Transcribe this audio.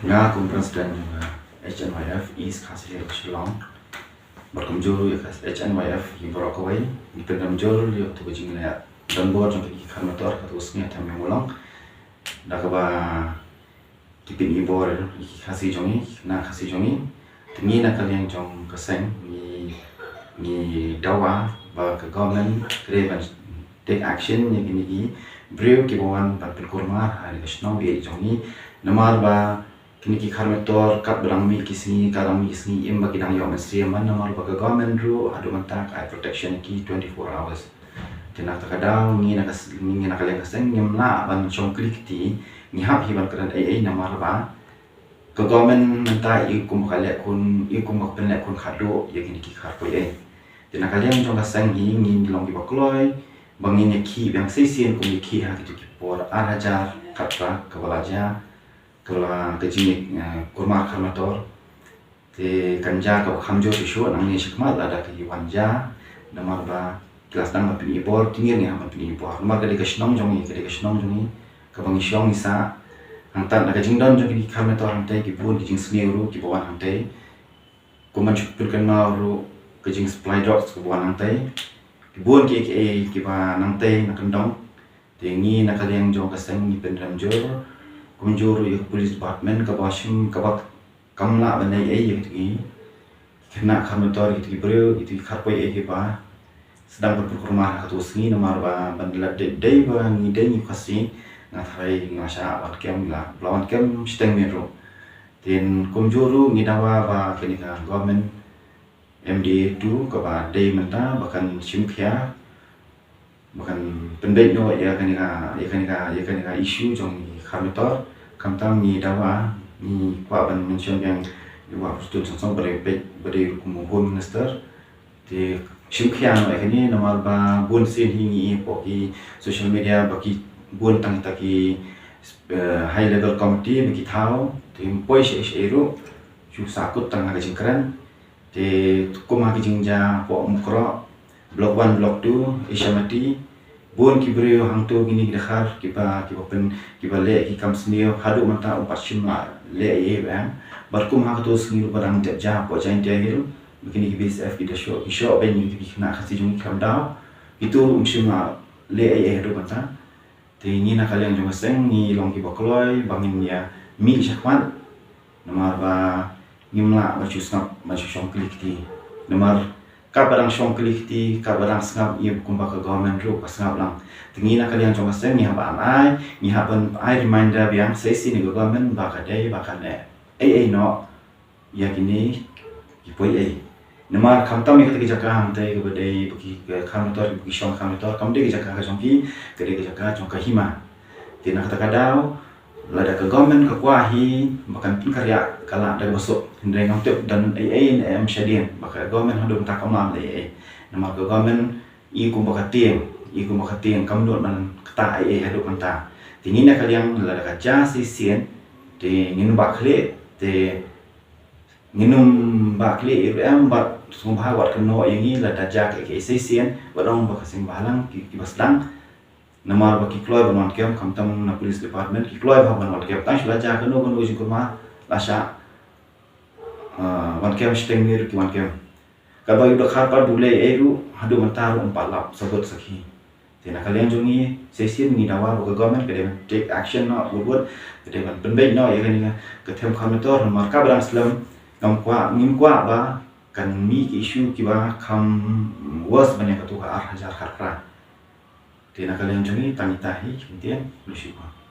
Nga conference dan HNYF East Kasih Shillong berkunjung ya kas HNYF di Borokawai di pengamjol ya tu bajing ya dan bor jong ki kan motor ka usnya tam yang ulang dah ka ba tipin ibor ki kasih jongi na kasih jongi tingi na kalian jong kaseng ni dawa ba ke government kreban take action ni gini ki brew ki bawan ban kurmar hari kasno bi jongi namar ba kini ki motor kat berang mi kisni karang mi kisni im bagi dang yo mesti man namar ba ke government ru adu mantak eye protection ki 24 hours tenak takadang ni nak kalian kaseng nyemna ban chong klik ti ni hap hi ban keran ai namar ba ke government menta i kum khale kun i kum mak pen kun khado ya gini ki khar ko ai tenak kalian chong kaseng hi ni long di bakloi bangin ki bang sesien kum ki ha ki por arajar katra kebalaja kalau kejini kurma motor te kanja kau kamjo pisau nangni shikmat ada ke wanja namar ba kelas dang pini bor tingir ni hampa pini bor namar kali kasnom jongi ke bangi syong isa hantan naga jingdon jongi di motor hantai ki bun ki jing sneuru ki bawan hantai kuman chupil kenal ru ke jing supply drops ki bawan hantai ki bun ki ba nantai nakendong tingi nakaliang jong kaseng ni pendramjor kunjur ya police department ke bashim ke bak kamla banai ai gitu ki kena motor gitu ki bro gitu kharpoi ai ba sedang berkurma ka tusni nomor ba bandla dei ba ni dei ni khasi ngathai ngasha wat kem la lawan kem steng mero tin kunjuru ni dawa ba kenika government MD tu ke ba dei menta bahkan simkhia bahkan pendek no ya kenika isu jong motor kamtang ni dawa ni kwa ban mention yang wa studi song beri home minister di shimkhian wa kini nomor ba bun sin hingi poki social media baki bun tang taki high level committee baki thau tim poi sheru chu sakut tang ga jingkran di kuma ki jingja po mukro block 1 block 2 Asiamati bun kibrio hangtu gini dekhar kiba pen kiba le ki kam snio hadu manta umpat shimla le ye bam barkum ha to snio barang ja po jain dia hiru begini ki BSF ki show ben ni ki na khasi jung kam daw itu shimla le ye hadu manta te ni na kalian jung seng ni long ki bokloi bangin ya mi shakwan nomor ba nimla ba chusnap ma shong klik ti nomor kabarang syong kelihti kabarang sengap ia kumpa ke government ru pas sengap lang tingi nak kalian coba sen ni haba anai ni haban ai reminder biang sesi ni government bakadai bakane no ya kini ipoi namar kamtam ni ketika jaka hamtai ke badai bagi kamator bagi syong kamator kamde ke jaka jongki ke jaka jongka hima tina kata kadau lada ke government ke kuahi bahkan karya kala ada masuk hendai ngautuk dan am syadian maka government hendak tak kamam nama ke government iku bakatieng kamdot man kata hendak manta tingin nak kalian lada kaja sisien te nginum bakle te nginum bakle am bat sumba wat keno yangi lada jak ke sisien wadong bakasing balang ki basdang namar baki kloy ban kem kamtam na police department ki kloy ban kem tan shla ja kanu kanu ji kurma lasha wan kem steng mir ki wan kem kaba yu khar par bule eru hadu mantar lap sabot sakhi tena kalian jongi sesin ni dawa ba government kede take action no buat kede ban penbei no ya kan ke them kamator namar ka brang slam ngam kwa ba kan mi ki issue ki ba kam was banyak tu ka ar hajar kharkra tina kalian jongi tangi tahi kemudian bersyukur.